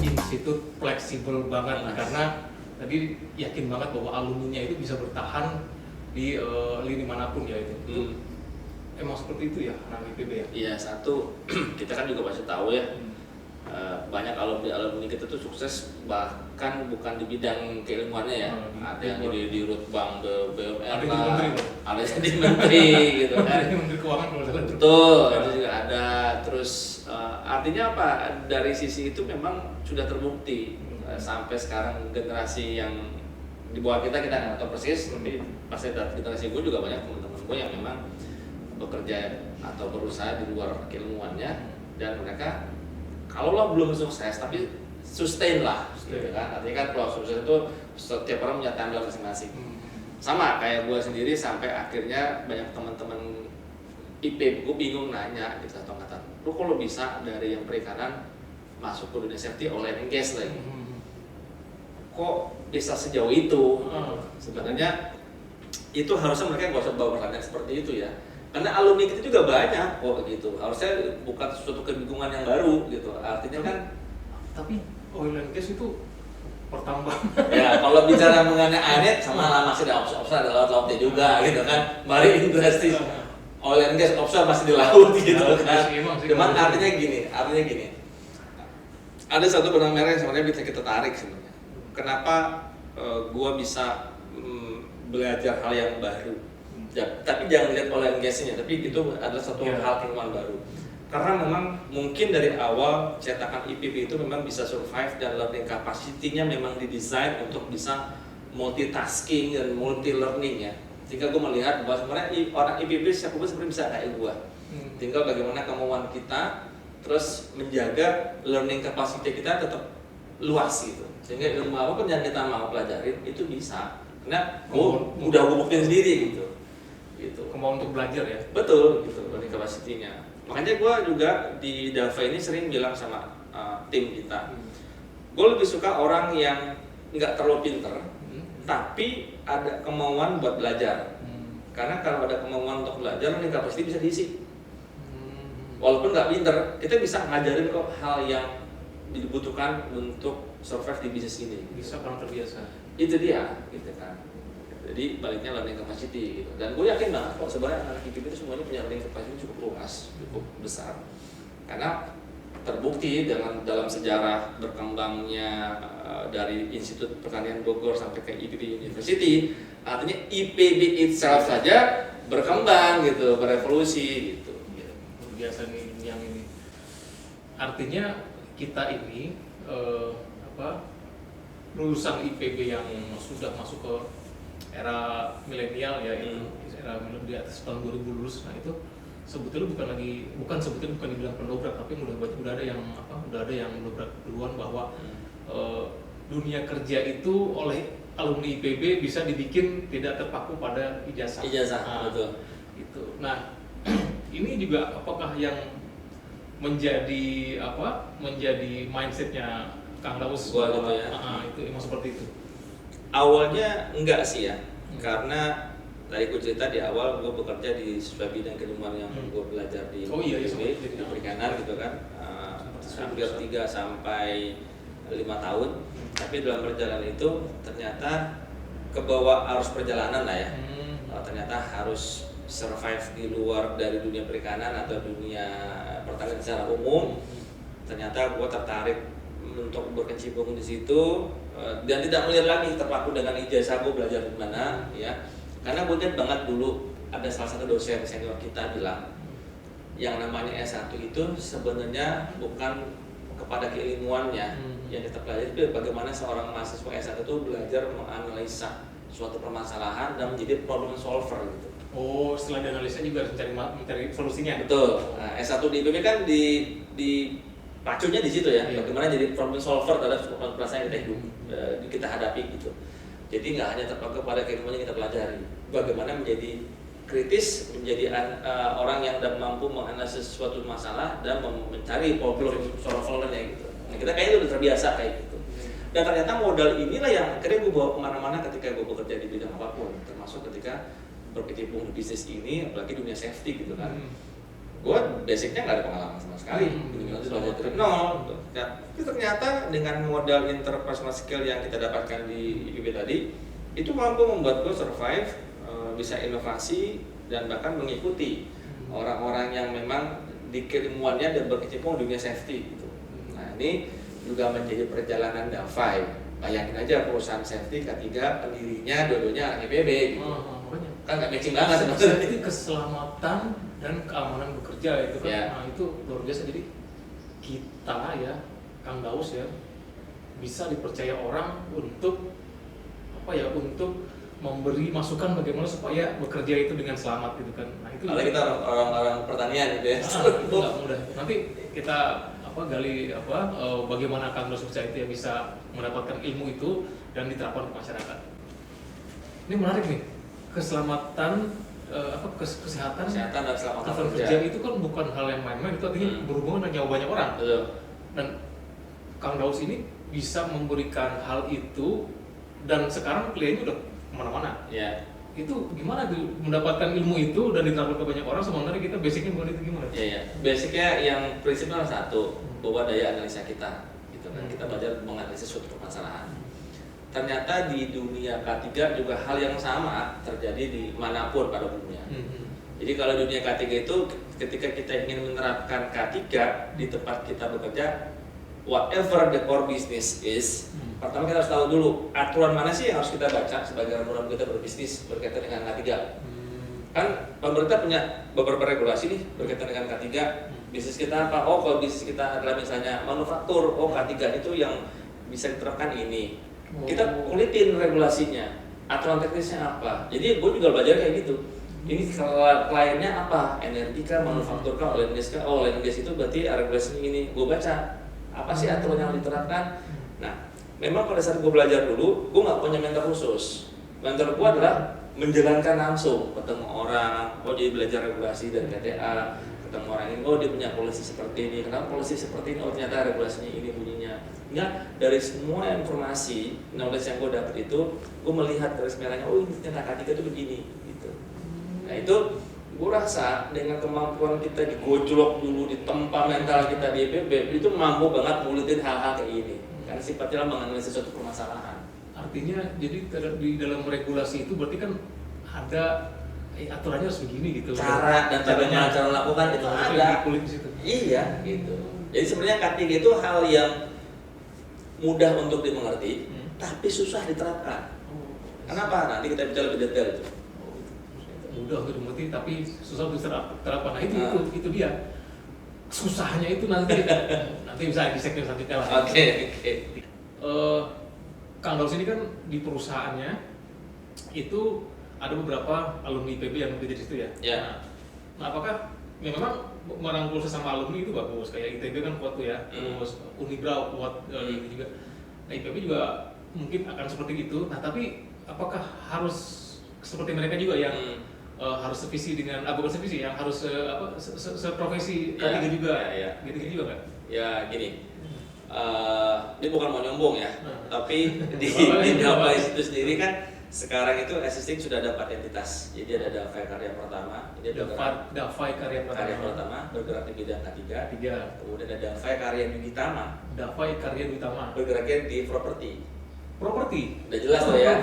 Institut fleksibel banget karena tadi yakin banget bahwa alumninya itu bisa bertahan di lini manapun ya itu. Emang seperti itu ya anak IPB ya? Iya, satu kita kan juga pasti tahu ya. Banyak alumni kita tuh sukses bahkan bukan di bidang keilmuannya ya. Ada yang jadi di Rutbank BUMN lah, ada yang jadi menteri gitu kan. Menteri Keuangan kalau salah. Betul, itu juga ada. Terus artinya apa? Dari sisi itu memang sudah terbukti sampai sekarang generasi yang di bawah kita nggak tahu persis, tapi pasti generasi gue juga banyak teman-teman gue yang memang bekerja atau berusaha di luar keilmuannya dan mereka kalau lo belum sukses tapi sustain lah gitu kan. Artinya kan kalau sukses itu setiap orang punya timeline masing-masing. Sama kayak gue sendiri sampai akhirnya banyak teman-teman IP gue bingung nanya gitu atau kata lu kalau bisa dari yang perikanan masuk ke dunia safety oil and gas lagi kok bisa sejauh itu. Sebenarnya itu harusnya mereka nggak usah bawa pertanyaan seperti itu ya, karena alumni kita juga banyak kok gitu. Harusnya bukan suatu kebingungan yang baru gitu. Artinya kan tapi oil and gas itu pertambangan. Ya kalau bicara mengenai air sama lah masih ada offshore ada laut-lautnya juga gitu kan. Mari industri oil and gas offshore masih di laut gitu kan. Cuman artinya gini. Ada satu benang merah yang sebenarnya bisa kita tarik sebenarnya. Kenapa gua bisa belajar hal yang baru? Tapi jangan lihat oil and gas-nya, tapi itu adalah satu hal keilmuan baru. Karena memang mungkin dari awal cetakan IPB itu memang bisa survive dan learning capacity-nya memang didesain untuk bisa multitasking dan multi learning ya. Sehingga gue melihat bahwa sebenarnya orang IPB siapapun sebenarnya bisa kayak gue. Tinggal bagaimana kemauan kita terus menjaga learning capacity kita tetap luas gitu. Sehingga ilmu apapun yang kita mau pelajarin itu bisa. Karena udah gue buktiin sendiri gitu. Kemauan untuk belajar ya? Betul gitu learning capacity-nya. Makanya gue juga di Dava ini sering bilang sama tim kita, gue lebih suka orang yang nggak terlalu pinter, tapi ada kemauan buat belajar. Karena kalau ada kemauan untuk belajar, learning capacity bisa diisi. Walaupun nggak pinter, kita bisa ngajarin kok hal yang dibutuhkan untuk survive di bisnis ini. Bisa kalau terbiasa. Itu dia, gitu kan. Jadi baliknya learning capacity gitu. Dan gue yakin banget kalau sebenarnya anak IPB itu semuanya punya learning capacity cukup luas, cukup besar. Karena terbukti dalam sejarah berkembangnya dari Institut Pertanian Bogor sampai ke IPB University, artinya IPB itself saja berkembang gitu, berevolusi gitu. Biasa nih yang ini. Artinya kita ini lulusan IPB yang sudah masuk ke era milenial ya, itu era milenial di atas tahun 2000 lulus. Nah itu sebetulnya bukan dibilang pendobrak, tapi udah ada yang mendobrak duluan bahwa dunia kerja itu oleh alumni IPB bisa dibikin tidak terpaku pada ijazah. Betul. Itu. Nah ini juga apakah yang menjadi mindsetnya Kang Daus gua gitu ya. Itu emang seperti itu. Awalnya enggak sih ya, karena tadi gue cerita di awal gue bekerja di sesuai bidang keilmuan yang gue belajar di IPB, di perikanan gitu kan, hampir 3 sampai 5 tahun. Tapi dalam perjalanan itu ternyata kebawa arus perjalanan lah ya, ternyata harus survive di luar dari dunia perikanan atau dunia pertanian secara umum. Ternyata gue tertarik untuk berkecimpung di situ dan tidak melihat lagi terpaku dengan ijazah gue belajar di mana ya. Karena gue lihat banget dulu ada salah satu dosen senior kita bilang yang namanya S1 itu sebenarnya bukan kepada keilmuannya yang kita pelajari, tapi bagaimana seorang mahasiswa S1 itu belajar menganalisa suatu permasalahan dan menjadi problem solver gitu. Oh, setelah dianalisa juga harus mencari solusinya. Betul. Nah, S1 di IPB kan di pacunya di situ ya. Bagaimana jadi problem solver terhadap permasalahan yang kita hadapi gitu. Jadi nggak hanya terpaku pada keilmuan yang kita pelajari, bagaimana menjadi kritis, menjadi orang yang mampu menganalisis suatu masalah dan mencari problem solvernya gitu. Nah, kita kayaknya udah terbiasa kayak gitu. Dan ternyata modal inilah yang akhirnya gue bawa kemana-mana ketika gue bekerja di bidang apapun, termasuk ketika berkecimpung di bisnis ini, apalagi dunia safety gitu kan. Gue basicnya nggak ada pengalaman sama sekali. sekali, minimal itu belajar dari nol. Gitu. Ya, tapi ternyata dengan modal interpersonal skill yang kita dapatkan di IPB tadi, itu mampu membuat gue survive, bisa inovasi dan bahkan mengikuti orang-orang yang memang di keilmuannya dan berkecimpung di dunia safety. Gitu. Nah ini juga menjadi perjalanan Davai. Bayangin aja perusahaan safety K3 pendirinya dua-duanya anak IPB gitu. Kan nggak matching banget. Safety keselamatan dan keamanan bekerja itu kan, nah itu luar biasa. Jadi kita ya, Kang Daus ya, bisa dipercaya orang untuk apa ya, untuk memberi masukan bagaimana supaya bekerja itu dengan selamat gitu kan. Nah itu kalau kita orang-orang pertanian gitu ya. Itu nggak mudah. Nanti kita gali bagaimana Kang Daus percaya itu ya bisa mendapatkan ilmu itu dan diterapkan ke masyarakat. Ini menarik nih, keselamatan kesehatan dan keselamatan kerja itu kan bukan hal yang main-main, itu artinya berhubungan dengan nyawa banyak orang. Betul. Dan Kang Daus ini bisa memberikan hal itu dan sekarang kliennya udah kemana-mana. Ya. Itu gimana tuh mendapatkan ilmu itu dan diterapkan ke banyak orang, sementara kita basicnya bukan itu gimana? Iya. Basicnya yang prinsipnya satu, bahwa daya analisa kita, gitu kan. Kita belajar menganalisis suatu permasalahan. Ternyata di dunia K3 juga hal yang sama terjadi di manapun pada umumnya. Jadi kalau dunia K3 itu ketika kita ingin menerapkan K3 di tempat kita bekerja, whatever the core business is, pertama kita harus tahu dulu aturan mana sih yang harus kita baca sebagai orang kita berbisnis berkaitan dengan K3. Kan pemerintah punya beberapa regulasi nih berkaitan dengan K3. Bisnis kita apa? Oh, kalau bisnis kita adalah misalnya manufaktur, oh K3 itu yang bisa diterapkan ini. Kita kulitin regulasinya, aturan teknisnya apa. Jadi gue juga belajar kayak gitu. Ini kliennya apa? Energi kah, manufaktur kah, oil and gas kah? Oh, oil and gas itu berarti regulasinya ini. Gue baca apa sih aturan yang diterapkan. Nah, memang pada saat gue belajar dulu, gue nggak punya mentor khusus. Mentor gue adalah menjalankan langsung, ketemu orang, oh jadi belajar regulasi dari PTA, ketemu orang ini, oh dia punya polisi seperti ini, kenapa polisi seperti ini, oh ternyata regulasinya ini bunyinya. Nah, dari semua informasi, knowledge yang gue dapet itu, gue melihat garis merahnya, oh ini ternyata K3 itu begini, gitu. Nah itu, gue rasa dengan kemampuan kita digojlok dulu, ditempa mental kita di IPB, itu mampu banget ngulitin hal-hal kayak ini. Karena sifatnya menganalisis suatu permasalahan. Artinya, jadi di dalam regulasi itu berarti kan ada aturannya harus begini gitu. Cara dan cara melakukan itu ada. Iya, gitu. Jadi sebenarnya K3 itu hal yang mudah untuk dimengerti, tapi susah diterapkan. Kenapa? Nanti kita bicara lebih detail itu. Mudah untuk dimengerti, tapi susah untuk diterapkan. Nah itu dia. Susahnya itu nanti bisa di segmen selanjutnya lah. Oke. Kang Daus ini kan di perusahaannya itu ada beberapa alumni IPB yang bekerja di situ ya. Ya. Nah, apakah memang merangkul sesama alumni itu bagus, kayak ITB kan kuat tuh ya, terus Unibra kuat juga. Nah IPB juga mungkin akan seperti itu. Nah tapi apakah harus seperti mereka juga yang harus sevisi dengan bukan sevisi, yang harus seprofesi K3 juga, gitu juga kan? Ya gini, ini bukan mau nyombong ya, tapi di Davai itu sendiri kan sekarang itu existing sudah dapat entitas. Jadi ada Davai Karya Pertama, ini Davai Karya Pertama bergerak di bidang K3. Kemudian ada Davai Karya Dwitama. Davai Karya Dwitama bergeraknya di properti. Udah jelas tuh ya.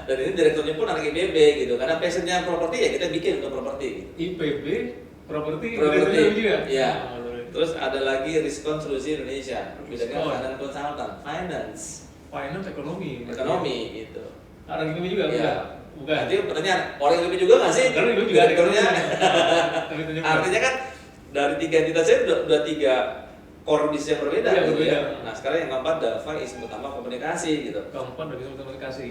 Dan ini direkturnya pun anak IPB gitu. Karena passionnya properti ya kita bikin untuk properti. IPB properti juga. Iya. Terus ada lagi Riskon Solusi Indonesia, bidangnya finance ekonomi gitu. Orang IPB juga bukan. Nanti pertanyaan, orang IPB juga nggak sih? Orang IPB juga direkturnya. Artinya kan dari 3 entitas saya udah 3 core bisnis yang berbeda. Gitu ya. Nah sekarang yang keempat Davai isu utama komunikasi gitu.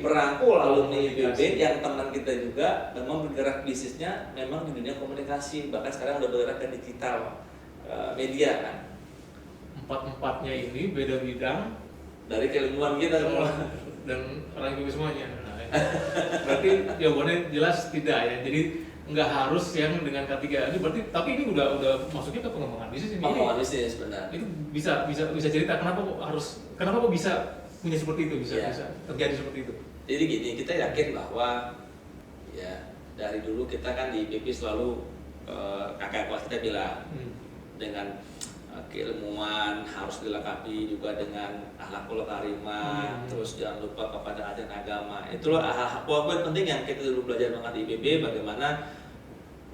Merangkul alumni IPB yang teman kita juga memang bergerak bisnisnya memang di dunia komunikasi, bahkan sekarang udah bergerak ke digital media kan. 4-4-nya ini beda bidang dari keilmuan kita semua dan orang IPB semuanya. Nah, berarti jawabannya jelas tidak ya. Jadi nggak harus yang dengan K3 ini berarti, tapi ini udah masuknya ke pengembangan bisnis ini. Pengembangan bisnis benar. Itu bisa cerita kenapa kok bisa punya seperti itu, bisa terjadi seperti itu. Jadi gini, kita yakin bahwa ya dari dulu kita kan di IPB selalu kakak kelas kita bilang dengan keilmuan, harus dilengkapi juga dengan akhlakul karimah, terus jangan lupa kepada ajaran agama. Itulah hal-hal poin penting yang kita dulu belajar banget di IPB, bagaimana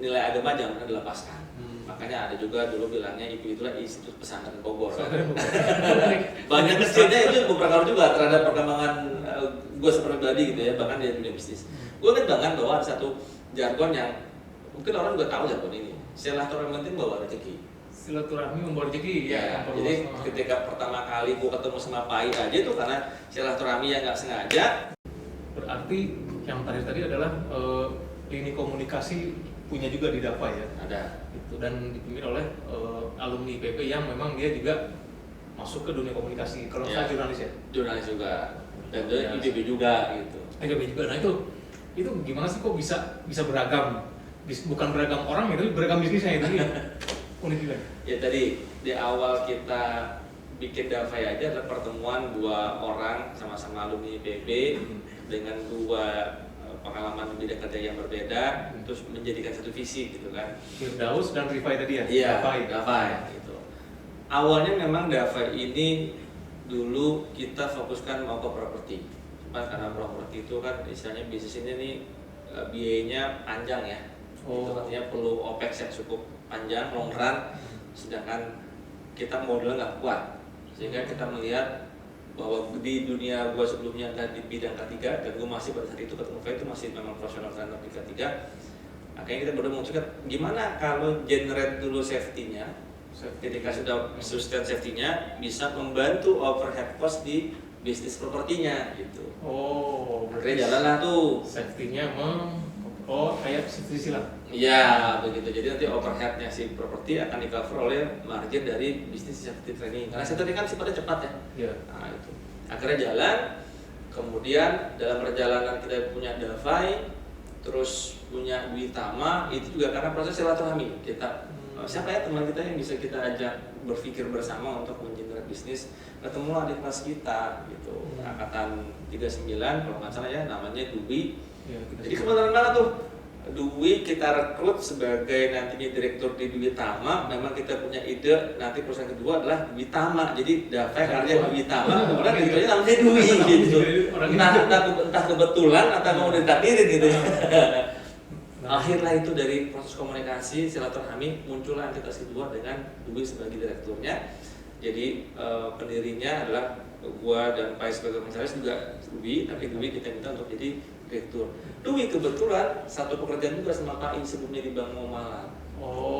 nilai agama jangan pernah dilepaskan. Makanya ada juga dulu bilangnya IPB itulah Institut Pesantren Bogor. Banyak kecilnya itu berpengaruh juga terhadap perkembangan gue pribadi gitu ya, bahkan di dunia bisnis. Gue ingat banget bahwa ada satu jargon yang mungkin orang juga tahu jargon ini, silaturahmi penting bawa rezeki. Silaturahmi membawa rezeki ya. Jadi ketika pertama kali gue ketemu sama Pai aja itu karena silaturahmi yang nggak sengaja. Berarti yang tadi adalah lini komunikasi punya juga di DAFA ya. Ada. Itu dan dipimpin oleh alumni IPB yang memang dia juga masuk ke dunia komunikasi. Kalau saya jurnalis ya. Jurnalis juga. Dan IPB juga gitu. IPB juga. Nah itu gimana sih kok bisa beragam? Bukan beragam orang itu beragam bisnisnya itu. Unik juga. Ya tadi di awal kita bikin DAFA aja adalah pertemuan dua orang sama-sama alumni IPB dengan dua pengalaman bidang kerja yang berbeda, terus menjadikan satu visi gitu kan. Firdaus dan Rifai tadi ya? Iya, DAFA gitu. Awalnya memang DAFA ini dulu kita fokuskan mau ke properti. Cuma karena properti itu kan istilahnya bisnis ini nih biayanya panjang ya. Itu artinya perlu OPEX yang cukup panjang, long run, sedangkan kita modalnya nggak kuat, sehingga kita melihat bahwa di dunia gua sebelumnya di bidang K3 dan gua masih pada saat itu ketemu itu masih memang profesional trainer di K3. Akhirnya kita baru mengusulkan gimana kalau generate dulu safety-nya, ketika sudah sustain safety-nya bisa membantu overhead cost di bisnis propertinya gitu. Akhirnya jalan lah tuh. Safety-nya kayak safety silang. Iya begitu. Jadi nanti overheadnya si properti akan di cover oleh margin dari bisnis safety training. Karena safety training kan sifatnya cepat ya. Iya. Nah itu. Akhirnya jalan. Kemudian dalam perjalanan kita punya DAFA, terus punya Dwi Tama, itu juga karena proses silaturahmi. Kita siapa ya teman kita yang bisa kita ajak berpikir bersama untuk mengenerate bisnis, ketemulah di kelas kita gitu. Angkatan 39 kalau nggak salah ya, namanya Dwi. Ya, jadi kebetulan banget tuh Dwi kita rekrut sebagai nantinya direktur di Dwi Tama. Memang kita punya ide nanti perusahaan kedua adalah Dwi Tama. Jadi DAFA karya Dwi Tama, kemudian direkturnya namanya Dwi gitu. Entah kebetulan atau mau ditakdirin gitu ya. Akhirnya itu dari proses komunikasi silaturahmi muncullah entitas kedua dengan Dwi sebagai direkturnya. Jadi pendirinya adalah gua dan Pak sebagai komisaris juga Dwi, tapi Dwi kita minta untuk jadi direktur. Dwi kebetulan satu pekerjaan juga sama Pak sebelumnya di Bank Muamalah.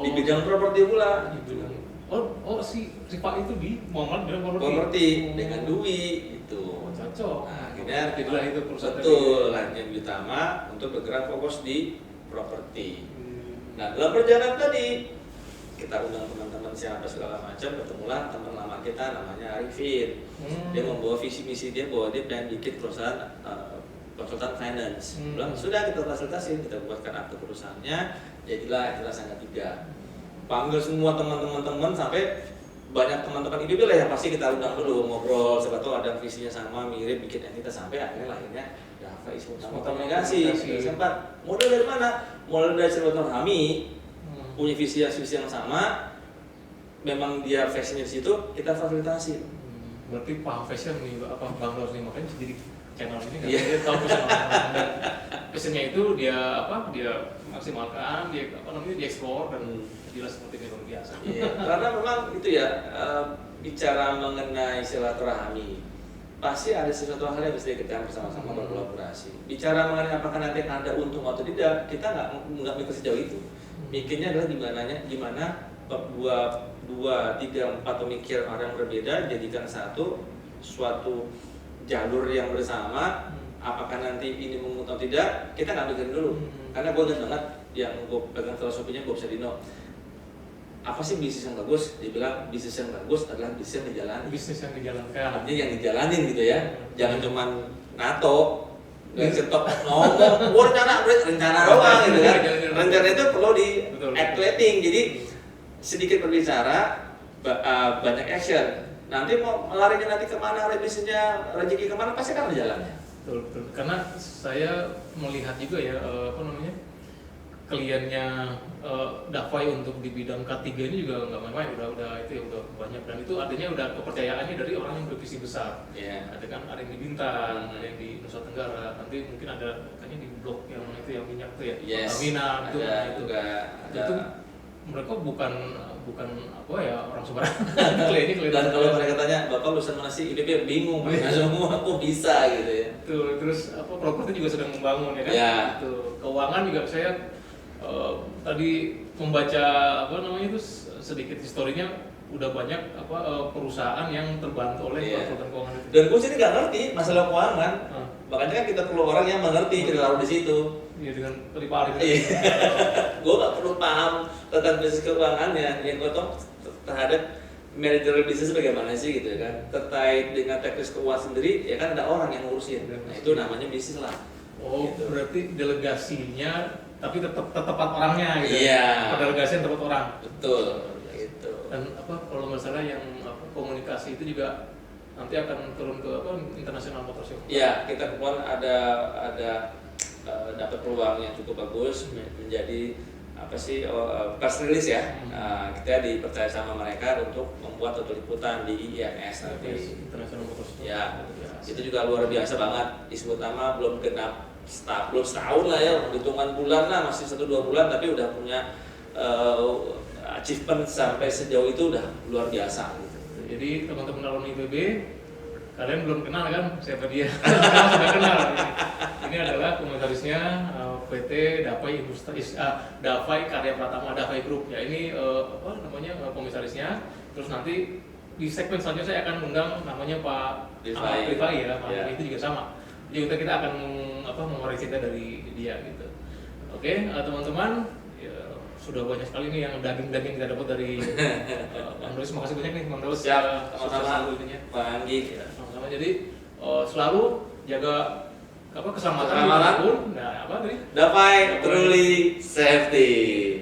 Di bidang properti pula. Si Pak itu di Muamalah bidang properti dengan Dwi itu. Cocok. Nah, akhirnya jadilah itu perusahaan. Betul, yang utama untuk bergerak fokus di properti. Nah, dalam perjalanan tadi kita undang teman-teman siapa segala macam, ketemulah teman lama kita namanya Arifin. Dia membawa visi misi dia bahwa dia pengen bikin perusahaan konsultan finance. Bilang sudah kita fasilitasi, kita buatkan akte perusahaannya, jadilah istilah Sangga 3. Panggil semua teman-teman sampai banyak teman-teman IPB lah ya, pasti kita undang dulu ngobrol, siapa tahu ada visinya sama, mirip, bikin entitas sampai akhirnya lahirnya DAFA Isu Utama Komunikasi. Sempat modal dari mana? Modal dari silaturahmi, punya visi yang sama, memang dia fashionnya di situ, kita fasilitasi. Berarti paham fashion nih, apa Bang Ros nih, makanya jadi channel ini kan dia tahu fashion orang dan fashionnya itu dia maksimalkan, dia dieksplor dan jelas seperti itu luar biasa. Karena memang itu ya bicara mengenai silaturahmi, pasti ada sesuatu hal yang bisa kita bersama-sama berkolaborasi. Bicara mengenai apakah nanti ada untung atau tidak, kita nggak mikir sejauh itu. Mikirnya adalah gimana dua, tiga, empat pemikiran orang berbeda jadikan suatu jalur yang bersama. Apakah nanti ini menguntungkan atau tidak, kita nggak mikirin dulu. Karena gue ingat banget yang gue pegang filosofinya Bob Sadino. Apa sih bisnis yang bagus? Dia bilang bisnis yang bagus adalah bisnis yang dijalani. Bisnis yang dijalankan. Artinya yang dijalanin gitu ya. Jangan cuman NATO, nggak cetok ngomong, rencana doang gitu kan. Rencana itu perlu di activating. Jadi sedikit berbicara, banyak action. Nanti mau larinya nanti kemana, bisnisnya rezeki kemana, pasti kan jalannya. Betul. Karena saya melihat juga ya kliennya Davai untuk di bidang K3 ini juga nggak main-main, udah itu ya udah banyak, dan itu artinya udah kepercayaannya dari orang yang bervisi besar. Ada kan, ada yang di Bintan, ada yang di Nusa Tenggara, nanti mungkin ada kayaknya di blok yang itu yang minyak tuh ya, Pertamina itu. Itu mereka bukan apa ya orang sembarangan. Dan kalau mereka tanya, Bapak lulusan mana sih? IPB bingung, mereka semua kok bisa gitu ya. Terus properti juga sedang membangun ya kan. Keuangan juga saya tadi membaca itu sedikit historinya, udah banyak perusahaan yang terbantu oleh konsultan keuangan itu. Dan gue sini nggak ngerti masalah keuangan, makanya kan kita perlu orang yang mengerti taruh di situ. Iya, dengan kelipaan itu. Gue nggak perlu paham tentang bisnis keuangannya, yang gue tahu terhadap manajer bisnis bagaimana sih gitu kan. Terkait dengan teknis keuangan sendiri, ya kan ada orang yang ngurusin. Nah, itu namanya bisnis lah. Gitu. Berarti delegasinya tapi tepat orangnya gitu. Delegasinya tepat orang. Betul. Gitu. Dan kalau masalah yang komunikasi itu juga nanti akan turun ke International Motor Show. Iya, kita kemarin ada dapat peluang yang cukup bagus menjadi press release ya. Kita dipercaya sama mereka untuk membuat satu liputan di IMS nanti. International Motor Show. Ya, itu juga luar biasa banget. Isu utama belum setahun lah ya, hitungan bulan lah, masih 1-2 bulan, tapi udah punya achievement sampai sejauh itu udah luar biasa gitu. Jadi teman-teman alumni IPB, kalian belum kenal kan siapa dia? Sudah kenal. Ini adalah komentarisnya PT Davai Karya Pratama, Davai Group. Ya ini komisarisnya. Terus nanti di segmen selanjutnya saya akan undang namanya Pak Rifai ya, Pak itu juga sama. Jadi kita akan mengoreksi cerita dari dia gitu. Oke, teman-teman, sudah banyak sekali nih yang daging-daging kita dapat dari Bang Dolis. Makasih banyak nih Bang Dolis. Siap, sama-sama Pak Anggi. Sama-sama. Jadi selalu jaga keselamatan. Nah, Davai truly safety.